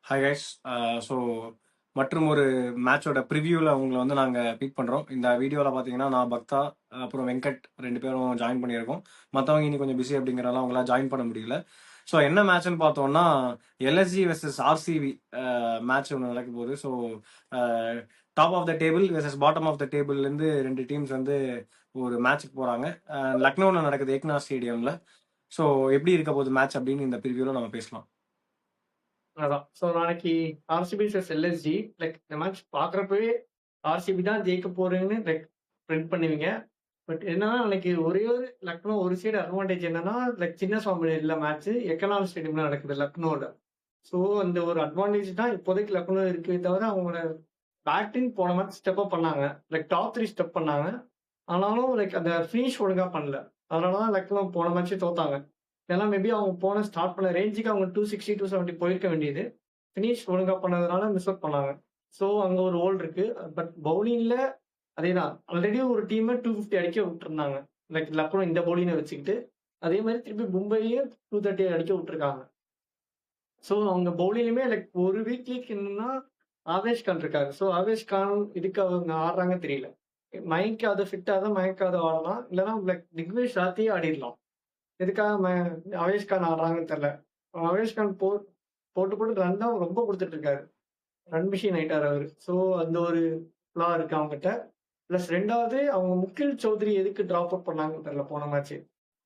Hi guys. So மற்றும் ஒரு மேட்சோட ப்ரிவியூவில் உங்களை வந்து நாங்கள் மீட் பண்ணுறோம். இந்த வீடியோவில் பார்த்தீங்கன்னா நான் பக்தா அப்புறம் வெங்கட் 2 பேரும் ஜாயின் பண்ணியிருக்கோம். மற்றவங்க இன்னும் கொஞ்சம் பிஸி அப்படிங்கிறனால அவங்களாம் ஜாயின் பண்ண முடியல. ஸோ என்ன மேட்ச்னு பார்த்தோம்னா எல்எஸ்ஜி வெர்சஸ் ஆர்சிபி மேட்ச் ஒன்று நடக்க போகுது. So top of the table versus bottom of the டேபிள்லேருந்து 2 டீம்ஸ் வந்து ஒரு மேட்ச்சுக்கு போகிறாங்க. லக்னோவில் நடக்குது, ஏக்னா ஸ்டேடியமில். ஸோ எப்படி இருக்க போகுது மேட்ச் அப்படின்னு இந்த ப்ரிவியூவில் நம்ம பேசலாம். அதான். ஸோ நாளைக்கு ஆர்சிபி vs எல்எஸ்ஜி. இந்த மேட்ச் பார்க்குறப்பவே ஆர்சிபி தான் ஜெயிக்க போறேன்னு பிரிண்ட் பண்ணுவீங்க. பட் என்னன்னா நாளைக்கு ஒரே ஒரு லக்னோ ஒரு சைடு அட்வான்டேஜ் என்னன்னா சின்ன சுவாமி இல்லை மேட்ச் எக்கனாமிக் ஸ்டேடியம்ல நடக்குது லக்னோவில். ஸோ அந்த ஒரு அட்வான்டேஜ் தான் இப்போதைக்கு லக்னோ இருக்கே தவிர அவங்களோட பேட்டிங் போன மேட்ச் ஸ்டெப் அப் பண்ணாங்க. டாப் 3 ஸ்டெப் பண்ணாங்க. ஆனாலும் அந்த ஃபினிஷ் ஒழுங்கா பண்ணல. அதனால தான் லக்னோ போன மேட்சே தோத்தாங்க. ஏன்னா மேபி அவங்க போன ஸ்டார்ட் பண்ண ரேஞ்சுக்கு அவங்க 260 270 போயிருக்க வேண்டியது. ஃபினிஷ் ஒழுங்கா பண்ணதுனால மிஸ் அவுட் பண்ணாங்க. ஸோ அங்க ஒரு ஹோல் இருக்கு. பட் பவுலிங்ல அதேதான். ஆல்ரெடி ஒரு டீம் 250 அடிக்க விட்டுருந்தாங்க. லக்னோ இந்த பவுலிங்கை வச்சுக்கிட்டு அதே மாதிரி திருப்பி மும்பையும் 230 அடிக்க விட்டுருக்காங்க. ஸோ அவங்க பவுலிங்குமே ஒரு வீக்லிக்கு என்னன்னா ஆவேஷ் கான் இருக்காரு. ஸோ ஆவேஷ் கான் இதுக்கு அவங்க ஆடுறாங்க தெரியல. மயங்க் அதை ஃபிட் ஆதான் மயங்க் அதை ஆடலாம். இல்லைன்னா திக்வேஷ் ராத்தியே ஆடிடலாம். எதுக்காக ஆவேஷ் கான் ஆடுறாங்கன்னு தெரியல. ஆவேஷ் கான் போட்டு போட்டு ரன் தான் ரொம்ப கொடுத்துட்டு இருக்காரு. ரன் மிஷின் ஆயிட்டாரு அவரு. ஸோ அந்த ஒரு ஃபிளா இருக்கு அவங்ககிட்ட. பிளஸ் ரெண்டாவது அவங்க முகில் சௌத்ரி எதுக்கு டிராப் அவுட் பண்ணாங்கன்னு தெரியல போன மேட்ச்.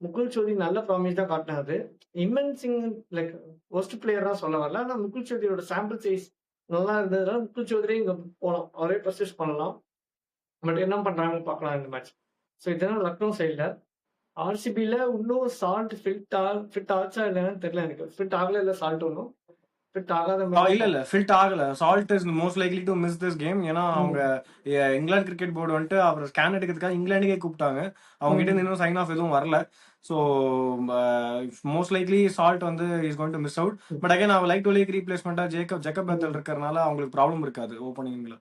முகுல் சௌத்ரி நல்ல ப்ராமிஸ் தான் காட்டினாரு. இமன் சிங் ஒஸ்ட் பிளேயர் தான் சொல்ல வரல. ஆனா முகுல் சௌத்ரியோட சாம்பிள் சைஸ் நல்லா இருந்ததுனால முகுல் சௌத்ரி இங்க போலாம், அவரே பர்சேஸ் பண்ணலாம். பட் என்ன பண்றாங்கன்னு பார்க்கலாம் இந்த மேட்ச். ஸோ இதெல்லாம் லக்னோ சைட்ல. ஆர்சிபில இன்னும் சால்ட் ஃபிட் ஆச்சா இல்லைன்னு தெரியல எனக்கு. ஃபிட் ஆகல இல்ல சால்ட் ஒன்றும் ஃபிட் ஆகாத இல்ல ஃபிட் ஆகல. Salt is most likely to miss this game. ஏன்னா அவங்க இங்கிலாந்து கிரிக்கெட் போர்டு வந்துட்டு அவர் ஸ்கேன் எடுக்கிறதுக்காக இங்கிலாந்துக்கே கூப்பிட்டாங்க. அவங்க கிட்ட இன்னும் சைன் ஆஃப் எதுவும் வரல. ஸோ மோஸ்ட் லைக்லி சால்ட் வந்து is going to miss out. But again அவ லைக் டு லைக் ரீப்ளேஸ்மெண்டா ஜேக்கப் பெத்தல் இருக்கிறதுனால அவங்களுக்கு ப்ராப்ளம் இருக்காது ஓப்பனிங்ல.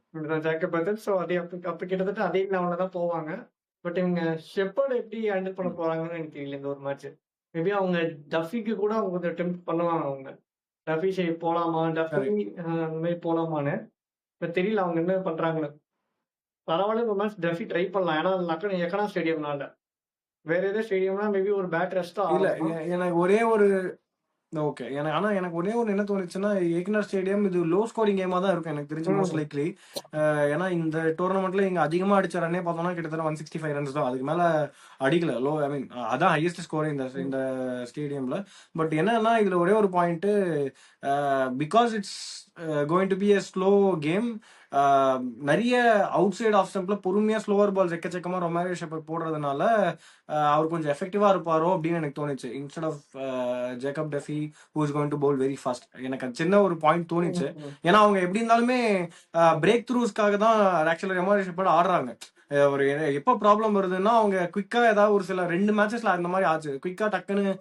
Jacob Bethel. ஸோ அதே அப்ப கிட்டத்தட்ட அதே லெவலில் தான் போவாங்க. பட் இவங்க ஷெப்பர்ட் எப்படி ஹேண்டில் பண்ண போறாங்கன்னு எனக்கு தெரியல இந்த ஒரு மேட்ச். மேபி அவங்க டஃபிக்கு கூட அவங்க கொஞ்சம் டெம்ப் பண்ணுவாங்க. அவங்க டஃபி போலாமா, டஃபி அந்த மாதிரி போலாமான்னு இப்ப தெரியல அவங்க என்ன பண்றாங்கன்னு. பரவாயில்ல இந்த மேட்ச் டஃபி ட்ரை பண்ணலாம். ஏன்னா எக்கனா ஸ்டேடியம்னால வேற ஏதாவது ஸ்டேடியம்னா மேபி ஒரு பேட் ரெஸ்டா இல்ல எனக்கு ஒரே ஒரு ஓகே. எனக்கு ஒரே ஒன்று என்ன தோணுச்சுன்னா ஏக்னர் ஸ்டேடியம் இது லோ ஸ்கோரிங் கேமா தான் இருக்கும் எனக்கு தெரிஞ்சு மோஸ்ட் லைக்லி. ஏன்னா இந்த டோர்னமெண்ட்ல இங்க அதிகமா அடிச்ச ரன்னே பார்த்தோம்னா கிட்டத்தட்ட 165 ரன்ஸ் தான். அதுக்கு மேல அடிக்கல. லோ ஐ மீன் அதான் ஹையஸ்ட் ஸ்கோர் இந்த ஸ்டேடியம்ல. பட் என்னன்னா இதுல ஒரே ஒரு point, because it's going to be a slow game. நிறைய அவுட் சைட் ஆஃப் ஸ்டம்ப்ல பொறுமையா ஸ்லோவர் பால்ஸ் எக்கச்சக்கமா ரொமாரியோ ஷெப்பர்ட் போடுறதுனால அவர் கொஞ்சம் எஃபெக்டிவா இருப்பாரோ அப்படின்னு எனக்கு தோணுச்சு. Instead of Jacob Duffy who is going to bowl very fast. எனக்கு அது சின்ன ஒரு பாயிண்ட் தோணுச்சு. ஏன்னா அவங்க எப்படி இருந்தாலுமே பிரேக் த்ரூஸ்க்காக தான் ஆக்சுவலா ரொமாரியோ ஷெப்பர்ட் ஆடுறாங்க. ஒரு எப்போ ப்ராப்ளம் வருதுன்னா அவங்க குயிக்கா ஏதாவது ஒரு சில 2 மேட்சஸ்ல அந்த மாதிரி ஆச்சு. குயிக்கா டக்குன்னு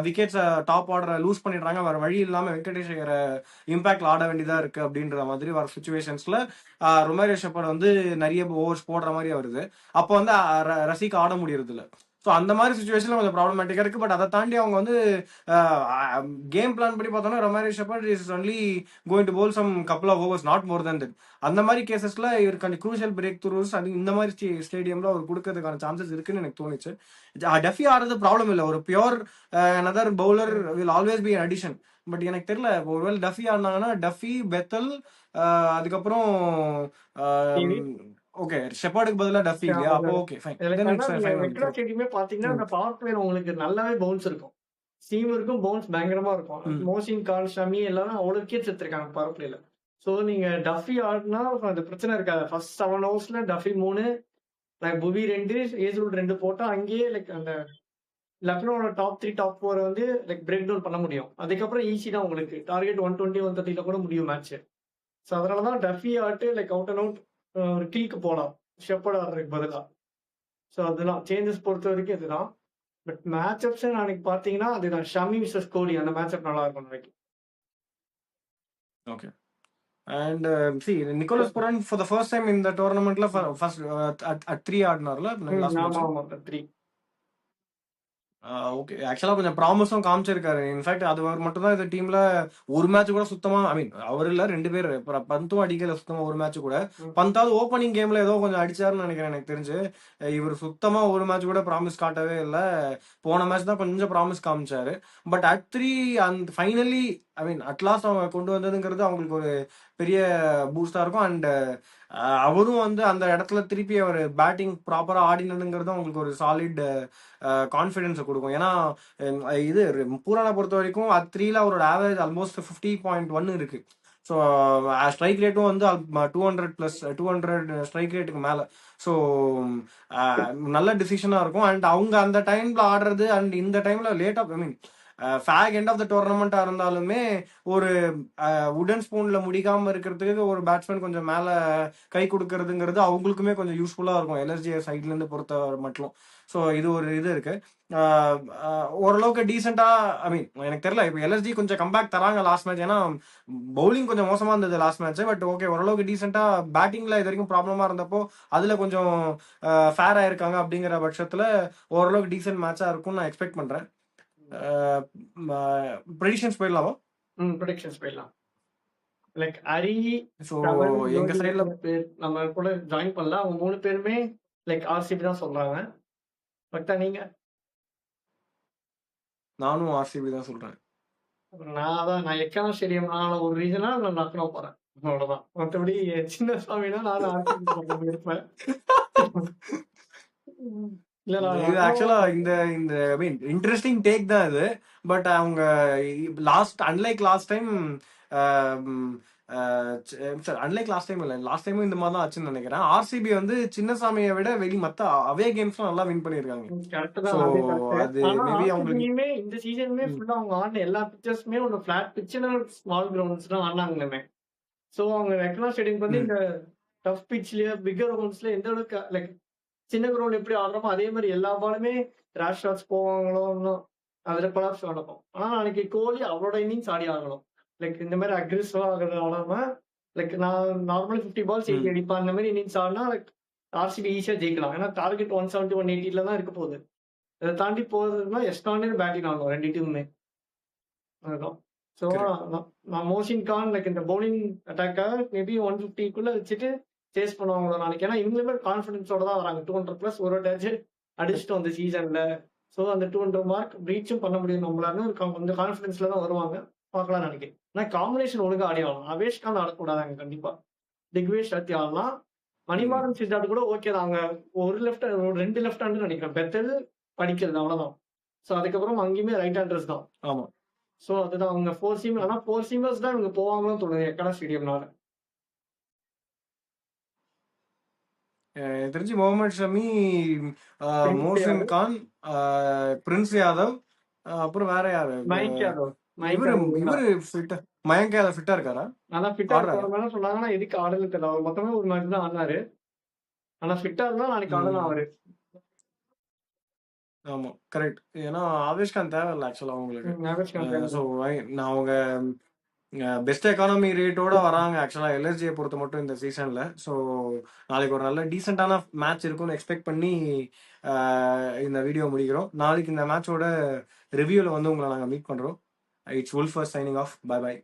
விக்கெட்ஸ் டாப் ஆர்டரை லூஸ் பண்ணிடுறாங்க. வேற வழி இல்லாம வெங்கடேஷ் ஐயரை இம்பாக்ட்ல ஆட வேண்டியதா இருக்கு அப்படின்ற மாதிரி வர சுச்சுவேஷன்ஸ்ல ரொமாரியோ ஷெப்பர்ட் வந்து நிறைய ஓவர்ஸ் போடுற மாதிரி வருது. அப்போ வந்து ரசிக்க ஆட முடியறது இல்லை. ஸோ அந்த மாதிரி சுச்சுவேஷன்ல கொஞ்சம் ப்ராப்ளமேட்டிக்கா இருக்கு. பட் அதை தாண்டி அவங்க வந்து கேம் பிளான் படி பார்த்தோம்னா Romario Shepherd is only going to bowl some couple of overs, not more than that. அந்த மாதிரி கேசஸ்ல இவருக்கு அந்த க்ரூஷியல் பிரேக் த்ரூஸ் அது இந்த மாதிரி ஸ்டேடியம்ல அவர் கொடுக்கறதுக்கான சான்சஸ் இருக்குன்னு எனக்கு தோணுச்சு. டெஃபி ஆடுறது ப்ராப்ளம் இல்லை. ஒரு pure another bowler will always be addition. But எனக்கு தெரியல, ஒருவேளை டஃபி ஆடினாங்கன்னா டஃபி பெத்தல் அதுக்கப்புறம் ஓகே ஷெப்பர்டுக்கு பதிலா டஃபி இல்லையா? அப்போ ஓகே ஃபைன். வெங்கடா ஸ்டேடியமே பாத்தீங்கன்னா அந்த பவர் பிளேயர் உங்களுக்கு நல்லாவே பவுன்ஸ் இருக்கும். சீம் இருக்கும், பவுன்ஸ் பயங்கரமா இருக்கும். மோசின் கான் ஷமி எல்லாரும் அவ்வளவு விக்கெட்ஸ் எடுத்திருக்காங்க பவர் பிளேல. சோ நீங்க டஃபி ஆடினா அந்த பிரச்சனை இருக்காது. ஃபர்ஸ்ட் 7 ஓவர்ஸ்ல டஃபி 3 புவி 2 ஏஜ்ரூல் 2 போட்டா அங்கேயே அந்த லக்னோட டாப் 3 டாப் 4 வந்து பிரேக் டவுன் பண்ண முடியும். அதுக்கப்புறம் ஈஸி தான் உங்களுக்கு. டார்கெட் 120 130 கூட முடியும் மேட்ச். ஸோ அதனாலதான் டஃபி ஆட்டு அவுட் அண்ட் அவுட் ஒரு கில்க்கு போகலாம் ஷெப்பர்ட் ஆடுறதுக்கு பதிலாக. ஸோ அதெல்லாம் சேஞ்சஸ் பொறுத்த வரைக்கும் இதுதான். பட் மேட்ச் அப்ஸ் நாளைக்கு பார்த்தீங்கன்னா அதுதான் ஷமி விசஸ் கோலி. அந்த மேட்ச் அப் நல்லா இருக்கும் நாளைக்கு. Okay. And see, Nicholas Puran for the first time in the tournament first at 3 ஆடினார்ல லாஸ்ட் மேட்ச். ஆமா 3. ஓகே. ஆக்சுவலா கொஞ்சம் ப்ராமிஸும் காமிச்சிருக்காரு. இன்ஃபாக்ட் அது அவர் மட்டும் தான் இந்த டீம்ல ஒரு மேட்ச் கூட சுத்தமா ஐ மீன் அவர் இல்ல 2 பேரு. பந்தும் அடிக்கல சுத்தமா ஒரு மேட்ச் கூட. ம். பந்தாவது ஓப்பனிங் கேம்ல ஏதோ கொஞ்சம் அடிச்சாருன்னு நினைக்கிறேன் எனக்கு தெரிஞ்சு. இவர் சுத்தமா ஒரு மேட்ச் கூட ப்ராமிஸ் காட்டவே இல்ல. போன மேட்ச் தான் கொஞ்சம் ப்ராமிஸ் காமிச்சாரு. But at 3 and finally I mean at last அவங்க கொண்டு வந்ததுங்கிறது அவங்களுக்கு ஒரு பெரிய பூஸ்டா இருக்கும். அண்ட் அவரும் வந்து அந்த இடத்துல திருப்பி அவர் பேட்டிங் ப்ராப்பரா ஆடினதுங்கிறது அவங்களுக்கு ஒரு சாலிட் கான்ஃபிடன்ஸை கொடுக்கும். ஏன்னா இது பூரானை பொறுத்த வரைக்கும் அட் 3ல அவரோட ஆவரேஜ் ஆல்மோஸ்ட் 50.1 இருக்கு. ஸோ ஸ்ட்ரைக் ரேட்டும் வந்து 200+ ஸ்ட்ரைக் ரேட்டுக்கு மேலே. ஸோ நல்ல டிசிஷனாக இருக்கும். அண்ட் அவங்க அந்த டைம்ல ஆடுறது அண்ட் இந்த டைம்ல late of I mean fag end of the டோர்னமெண்ட்டாக இருந்தாலுமே ஒரு உடன் ஸ்பூன்ல முடிக்காம இருக்கிறதுக்கு ஒரு பேட்ஸ்மேன் கொஞ்சம் மேலே கை கொடுக்கறதுங்கிறது அவங்களுக்குமே கொஞ்சம் யூஸ்ஃபுல்லாக இருக்கும் எல்எஸ்ஜி சைட்லேருந்து பொறுத்த மட்டும். ஸோ இது ஒரு இது இருக்கு. ஓரளவுக்கு டீசெண்டா ஐ மீன் எனக்கு தெரியல இப்போ எல்எஸ்ஜி கொஞ்சம் கம்பேக் தராங்க லாஸ்ட் மேட்ச். ஏன்னா பவுலிங் கொஞ்சம் மோசமா இருந்தது லாஸ்ட் மேட்ச். பட் ஓகே ஓரளவுக்கு டீசெண்டா பேட்டிங்ல இது வரைக்கும் ப்ராப்ளமா இருந்தப்போ அதுல கொஞ்சம் ஃபேர் ஆயிருக்காங்க. அப்படிங்கிற பட்சத்துல ஓரளவுக்கு டீசென்ட் மேட்சா இருக்கும்னு நான் எக்ஸ்பெக்ட் பண்றேன். ப்ரெடிக்ஷன்ஸ் போயிடலாமா? ப்ரெடிக்ஷன்ஸ் போயிடலாம். லைக் ஹரி, ஸோ தவன், எங்க ஜோதி சைட்ல 3 பேர் நம்ம கூட ஜாயின் பண்ணல. அவங்க 3 பேருமே லைக் ஆர்சிபி தான் சொல்றாங்க. பட் நீங்க? நானும் ஆர்சிபி தான் சொல்றேன். நான் எக்கான ஸ்டேடியம்னால ஒரு ரீசனா நான் லக்னோ போறேன். அவ்வளவுதான். மற்றபடி சின்ன சாமினா நான் ஆர்சிபி பக்கம் இருப்பேன். இல்ல நான் இது லக்னோ ஆக்சுவலா இந்த இந்த ஐ மீன் இன்ட்ரெஸ்டிங் டேக் தான் இது. பட் அவங்க unlike last time unlike last time இல்ல லாஸ்ட் டைமும் இந்த மாதிரி தான் ஆச்சுன்னு நினைக்கிறேன். ஆர்சிபி வந்து சின்னசாமியை விட மத்த அவே கேம்ஸ்லாம் நல்லா வின் பண்ணிருக்காங்க. கரெக்ட் ஸோ தான், அது கரெக்ட். அது ஆனா மேபி அவங்களுக்கு ஆர்சிபியுமே இந்த சீசனுமே ஃபுல்லா அவங்க ஆடின எல்லா பிக்சர்ஸுமே ஒரு ஃபிளாட் பிட்ச்ல ஸ்மால் கிரவுண்ட்ஸ் தான் ஆடினாங்கமே. சோ அவங்க லக்னோ ஸ்டேடியம் வந்து இந்த டஃப் பிட்ச்லயே பிகர் கிரவுண்ட்ஸ்ல எந்த அளவுக்கு லைக் சின்ன கிரவுண்ட் எப்படி ஆடுறோமோ அதே மாதிரி எல்லா பாலுமே ரேஷ் ஷாட்ஸ் போவாங்களோ அதுல கொலாப்ஸ் நடக்கும். ஆனா நாளைக்கு கோலி அவரோட இன்னிங்ஸ் ஆடி ஆகணும். லைக் இந்த மாதிரி அக்ரெசிவா ஆடாம லைக் நான் நார்மல் 50 பால்ஸ் 80 அடிப்பேன். அந்த மாதிரி இன்னிங்ஸ் ஆடினா லைக் ஆர்சிபி ஈஸியா ஜெயிக்கலாம். ஏன்னா டார்கெட் 170 180 தான் இருக்க போகுது. அதை தாண்டி போறதுன்னா எஸ்டாண்டர்ட் பேட்டிங் ஆகணும் 2 டீமுமே. அதுதான். ஸோ நான் மோஷின் கான் லைக் இந்த பவுலிங் அட்டாக்காக மேபி 150க்குள்ள வச்சுட்டு சேஸ் பண்ணுவாங்களோ நாளைக்கு. ஏன்னா இவங்களுமே கான்ஃபிடன்ஸோட தான் வராங்க. 200+ ஒரு டார்கெட் அடிச்சுட்டோம் அந்த சீசன்ல. ஸோ அந்த 200 மார்க் ரீச்சும் பண்ண முடியும் நம்மளால. கொஞ்சம் கான்ஃபிடன்ஸ்ல தான் வருவாங்க. பார்க்கலாம் நினைக்கிறேன். ஆனால் காம்பினேஷன் ஒழுங்கா ஆடி ஆகலாம். அவேஷ் கான் ஆடக்கூடாதாங்க கண்டிப்பா. திக்வேஷ் சத்தி ஆடலாம். மணிமாறன் சித்தார்த் கூட ஓகே தான். அவங்க ஒரு லெஃப்ட் 2 லெஃப்ட் ஹேண்டு நினைக்கிறேன். பெத்தது படிக்கிறது அவ்வளவுதான். ஸோ அதுக்கப்புறம் அங்கேயுமே ரைட் ஹேண்டர்ஸ் தான். ஆமா. ஸோ அதுதான் அவங்க 4 சீம். ஆனால் 4 சீமர்ஸ் தான் இவங்க போவாங்கன்னு தோணுது எக்கடா ஸ்டேடியம்னால. எனக்கு தெரிஞ்சு முகமது ஷமி, மோஷின் கான், பிரின்ஸ் யாதவ், அப்புறம் வேற யாரு மயங்க் யாதவ். இவரு ஃபிட்டா மயங்க் யாதவ் ஃபிட்டா இருக்காரா? ஆனா ஃபிட்டா இருக்காரு சொன்னாங்கன்னா எதுக்கு ஆடல தெரியல. அவர் மொத்தமே ஒரு மேட்ச் தான் ஆடினாரு. ஆனா ஃபிட்டா இருந்தா நாளைக்கு ஆடலாம் அவரு. ஆமா கரெக்ட். ஏன்னா ஆவேஷ் கான் தேவையில்ல ஆக்சுவலா அவங்களுக்கு. ஸோ நான் அவங்க பெஸ்ட் எக்கானமி ரேட்டோட வராங்க ஆக்சுவலா எல்எஸ்ஜியை பொறுத்த மட்டும் இந்த சீசன்ல. ஸோ நாளைக்கு ஒரு நல்ல டீசெண்டான மேட்ச் இருக்கும்னு எக்ஸ்பெக்ட் பண்ணி இந்த வீடியோ முடிக்கிறோம். நாளைக்கு இந்த மேட்சோட ரிவ்யூல வந்து உங்களை நாங்கள் மீட் பண்றோம். It's Wolfer signing off. Bye by.